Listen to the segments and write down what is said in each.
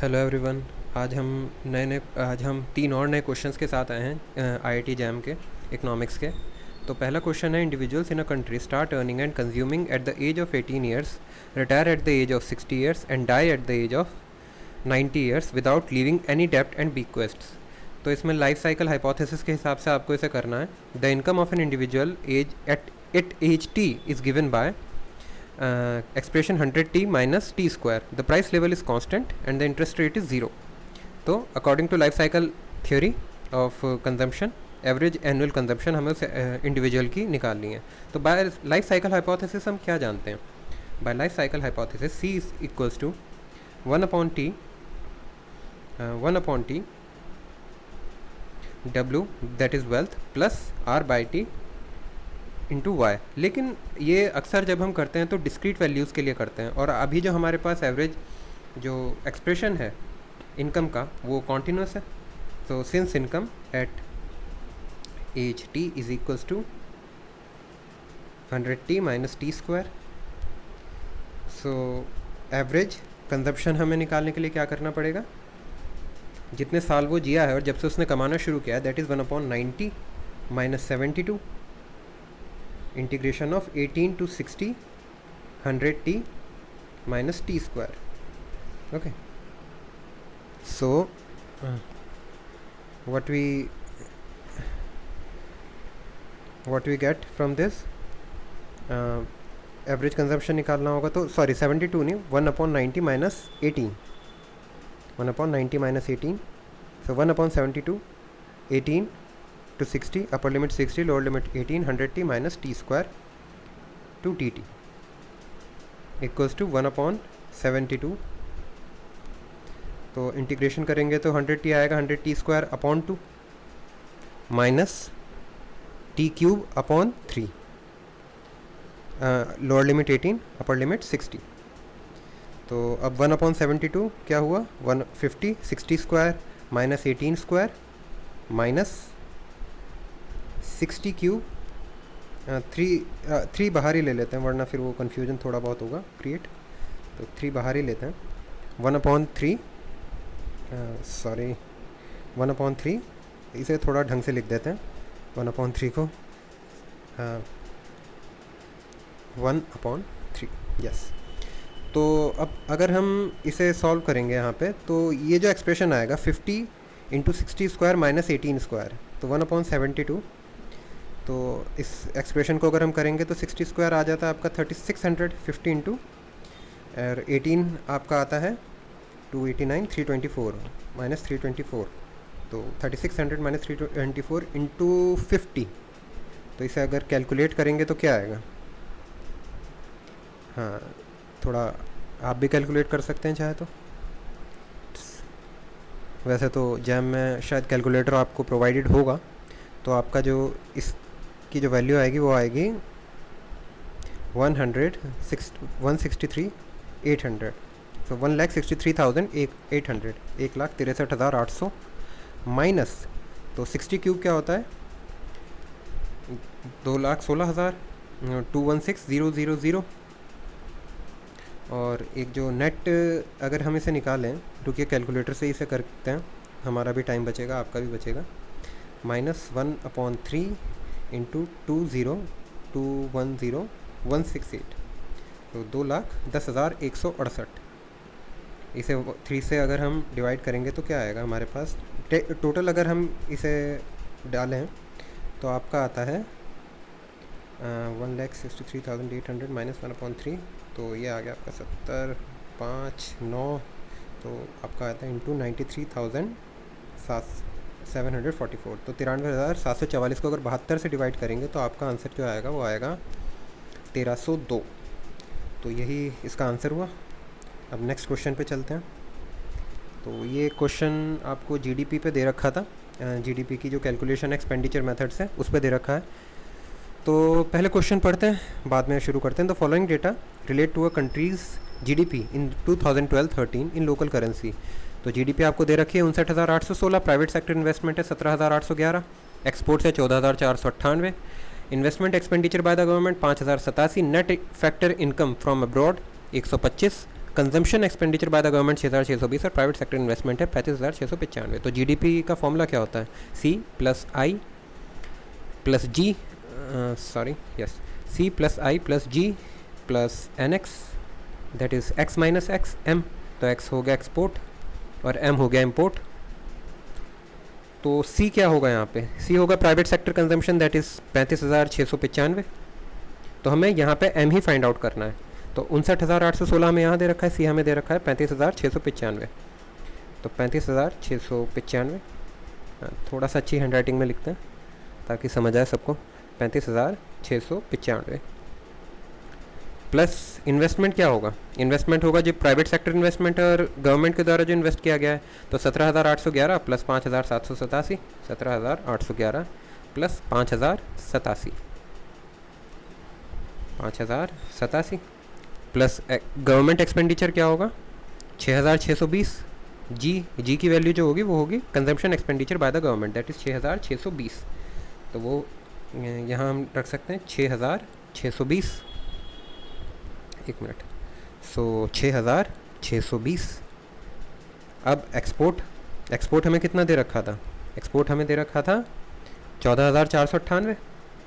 Hello everyone. आज हम तीन और नए क्वेश्चंस के साथ आए हैं आईआईटी जैम के इकोनॉमिक्स के। तो पहला क्वेश्चन है, individuals in a country start earning and consuming at the age of 18 years, retire at the age of 60 years and die at the age of 90 years without leaving any डेप्ट and bequests। तो इसमें life cycle hypothesis के हिसाब से आपको इसे करना है। The income of an individual age at age t is given by expression 100t minus t square. The price level is constant and the interest rate is 0. तो according to life cycle theory of consumption, average annual consumption हमें उस individual की निकालनी है। तो bye life cycle hypothesis हम क्या जानते हैं? By life cycle hypothesis c is equals to 1/t w that is wealth plus r by t into y. लेकिन ये अक्सर जब हम करते हैं तो डिस्क्रीट वैल्यूज़ के लिए करते हैं, और अभी जो हमारे पास एवरेज जो एक्सप्रेशन है इनकम का वो कॉन्टिन्यूस है। So since income at age t is equals to 100t minus t square. So average consumption हमें निकालने के लिए क्या करना पड़ेगा? जितने साल वो जिया है और जब से उसने कमाना शुरू किया है, that is 1/90 minus 72 integration of 18 to 60 100t minus t square. Okay, so what we get from this, average consumption निकालना होगा तो सॉरी 72 नहीं, 1/90 minus 18, 1/90 minus 18, so 1/72, 18 to 60, upper limit 60, lower limit 18, 100t minus t square to dt equals to 1/72। तो integration करेंगे तो 100t आएगा 100t square upon 2 minus t cube upon 3, lower limit 18, upper limit 60। तो अब 1/72 क्या हुआ? 150, 60 square minus 18 square minus 60 cube, 3 बाहर ही ले लेते हैं वरना फिर वो कन्फ्यूजन थोड़ा बहुत होगा क्रिएट। तो 3 बाहर ही लेते हैं। 1/3 1/3 इसे थोड़ा ढंग से लिख देते हैं। 1/3 को 1/3, यस। तो अब अगर हम इसे सॉल्व करेंगे यहाँ पे, तो ये जो एक्सप्रेशन आएगा 50 इंटू 60 स्क्वायर माइनस 18 स्क्वायर, तो 1/72। तो इस एक्सप्रेशन को अगर हम करेंगे तो 60 स्क्वायर आ जाता है आपका 3600, 50 इंटू और 18 आपका आता है 289, 324 माइनस 324, तो 3600 माइनस 324 इंटू 50। तो इसे अगर कैलकुलेट करेंगे तो क्या आएगा? हाँ, थोड़ा आप भी कैलकुलेट कर सकते हैं चाहे तो। वैसे तो जैम में शायद कैलकुलेटर आपको प्रोवाइडेड होगा। तो आपका जो इसकी जो वैल्यू आएगी वो आएगी 163,800। सो 1,63,800, 1,63,800 माइनस, तो 60 क्यूब क्या होता है? 2,16,000, 216,000। और एक जो नेट अगर हम इसे निकालें, रुकिए कैलकुलेटर से इसे करते हैं, हमारा भी टाइम बचेगा आपका भी बचेगा। माइनस 1/3 इंटू 2,02,10,168, तो 2,10,168। इसे 3 से अगर हम डिवाइड करेंगे तो क्या आएगा हमारे पास? टोटल अगर हम इसे डालें तो आपका आता है 1,63,800 माइनस 1/3, तो ये आ गया आपका 70,5,9, तो आपका आता है इंटू 93,744, तो 93,744 को अगर 72 से डिवाइड करेंगे तो आपका आंसर जो आएगा वो आएगा 1,302। तो यही इसका आंसर हुआ। अब नेक्स्ट क्वेश्चन पे चलते हैं। तो ये क्वेश्चन आपको जीडीपी पे दे रखा था, जीडीपी की जो कैलकुलेशन एक्सपेंडिचर मेथड्स है उस पे दे रखा है। तो पहले क्वेश्चन पढ़ते हैं, बाद में शुरू करते हैं। The following data relate to a country's GDP in 2012-13 in local currency. तो जीडीपी आपको दे रखी है 59,816, प्राइवेट सेक्टर इन्वेस्टमेंट है 17,811, एक्सपोर्ट्स है 14,498, investment expenditure by the government 5,087, net factor income from abroad 125, consumption expenditure by the government 6,620 और private sector investment है 35,695। तो जीडीपी का फॉर्मूला क्या होता है? C plus I plus G, C plus I plus G plus N X, that is X minus X M. तो X हो गया एक्सपोर्ट और एम हो गया इम्पोर्ट। तो सी क्या होगा यहाँ पे? सी होगा private sector consumption, that is 35,695। तो हमें यहाँ पे एम ही फाइंड आउट करना है। तो 59,816 हमें यहाँ दे रखा है, सी हमें दे रखा है 35,695। तो 35,695, थोड़ा सा अच्छी हैंड राइटिंग में लिखते हैं ताकि समझ आए सबको। 35,695 प्लस इन्वेस्टमेंट क्या होगा? इन्वेस्टमेंट होगा जो प्राइवेट सेक्टर इन्वेस्टमेंट और गवर्नमेंट के द्वारा जो इन्वेस्ट किया गया है। तो 17,811 plus 5,787, 17,811 plus 5,087, 5,087 plus government expenditure क्या होगा? 6,620। जी की वैल्यू जो होगी वो होगी consumption expenditure by the government, that is 6,620। तो वो यहाँ हम रख सकते हैं 6,620। एक मिनट, सो 6,620। अब एक्सपोर्ट हमें कितना दे रखा था? एक्सपोर्ट हमें दे रखा था 14,498।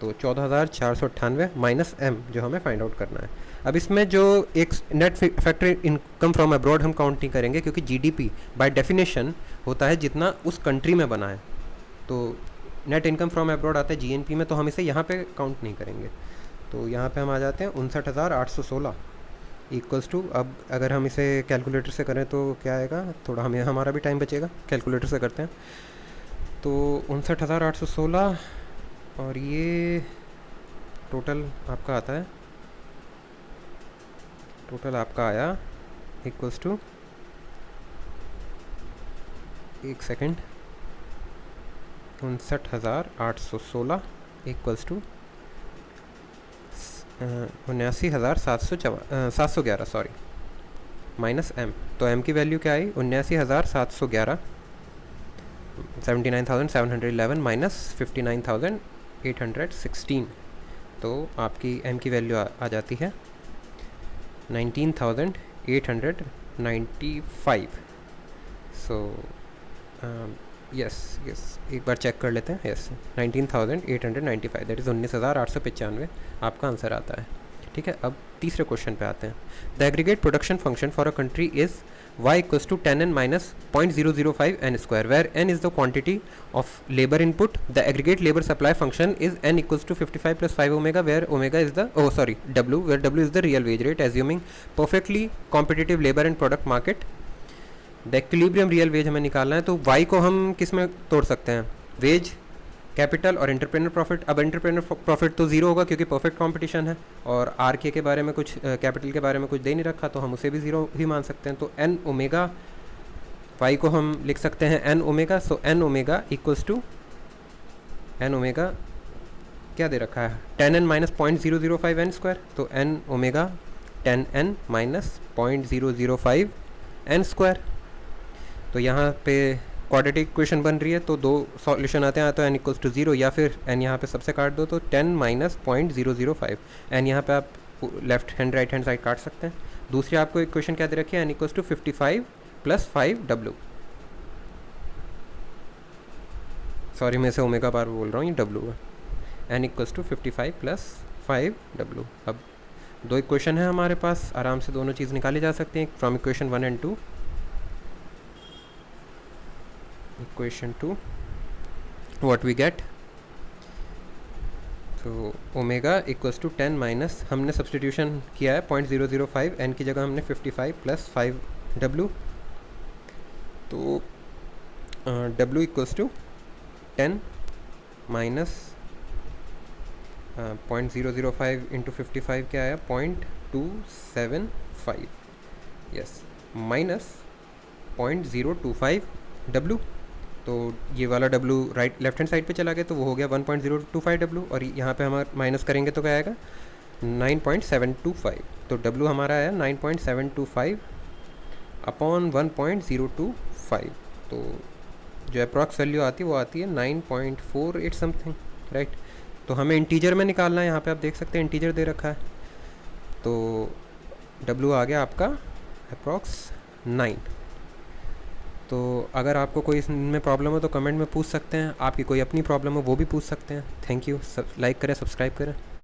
तो 14,498 माइनस एम जो हमें फाइंड आउट करना है। अब इसमें जो एक net factor income from abroad हम काउंट नहीं करेंगे, क्योंकि जीडीपी बाय डेफिनेशन होता है जितना उस कंट्री में बना है। तो नेट इनकम फ्रॉम अब्रॉड आता है जीएनपी में, तो हम इसे यहाँ पे काउंट नहीं करेंगे। तो यहाँ पे हम आ जाते हैं 59,816 इक्वल्स टू, अब अगर हम इसे कैलकुलेटर से करें तो क्या आएगा? थोड़ा हमें हमारा भी टाइम बचेगा, कैलकुलेटर से करते हैं। तो 59,816 और ये टोटल आपका आता है, टोटल आपका आया इक्वल्स टू, एक second, 59,816 equals to 79,711 sorry minus M. तो एम की वैल्यू क्या आई? 79,711, 79,711 माइनस 59,816। तो आपकी एम की वैल्यू आ जाती है 19,895। सो यस एक बार चेक कर लेते हैं। यस 19,895, दैट इज़ 19,895 आपका आंसर आता है। ठीक है, अब तीसरे क्वेश्चन पे आते हैं। The aggregate production function for a country is y equals to 10n minus 0.005 n square, where n is the quantity of labour input. The aggregate labour supply function is n equals to 55 plus 5 omega, where omega is the w, where w is the real wage rate assuming perfectly competitive labour and product market. The equilibrium real wage हमें निकालना है। तो y को हम किस में तोड़ सकते हैं? वेज, कैपिटल और एंटरप्रेन्योर प्रॉफिट। अब एंटरप्रेन्योर प्रॉफिट तो ज़ीरो होगा क्योंकि परफेक्ट कंपटीशन है, और आर के बारे में कुछ कैपिटल के बारे में कुछ दे नहीं रखा, तो हम उसे भी ज़ीरो ही मान सकते हैं। तो एन ओमेगा वाई को हम लिख सकते हैं n omega. So n omega equals to, n omega क्या दे रखा है? 10n minus 0.005 n square. तो n omega 10n minus 0.005 n square. तो यहाँ पे क्वाड्रेटिक इक्वेशन बन रही है, तो दो सॉल्यूशन आते हैं, तो n इक्वल्स टू 0 या फिर n यहाँ पे सबसे काट दो, तो 10 माइनस 0.005 n यहाँ पे आप left hand right hand side काट सकते हैं। दूसरी आपको इक्वेशन क्या दे रखी है? n equals to 55 plus 5w। Sorry मैं इसे ओमेगा बार बोल रहा हूँ, ये w है। n equals to 55 plus 5w। अब दो इक्वेशन है हमारे पास, आराम से दोनों चीज़ निकाली जा सकती हैं from equation 1 and 2। equation 2 what we get, तो ओमेगा इक्वल्स टू 10 माइनस, हमने सब्सटीट्यूशन किया है 0.005, n की जगह हमने 55 प्लस 5w। तो w equals to 10 minus 0.005 into 55 क्या आया? 0.275, यस, माइनस 0.025 w। तो ये वाला w right left hand side पे चला गया, तो वो हो गया 1.025 w, और यहाँ पे हम माइनस करेंगे तो क्या आएगा? 9.725। तो w हमारा आया 9.725 अपॉन 1.025। तो जो अप्रॉक्स वैल्यू आती है वो आती है 9.48 समथिंग, राइट। तो हमें इंटीजर में निकालना है, यहाँ पे आप देख सकते हैं इंटीजर दे रखा है। तो w आ गया आपका अप्रॉक्स 9। तो अगर आपको कोई इसमें प्रॉब्लम हो तो कमेंट में पूछ सकते हैं, आपकी कोई अपनी प्रॉब्लम हो वो भी पूछ सकते हैं। Thank you. लाइक करें, सब्सक्राइब करें।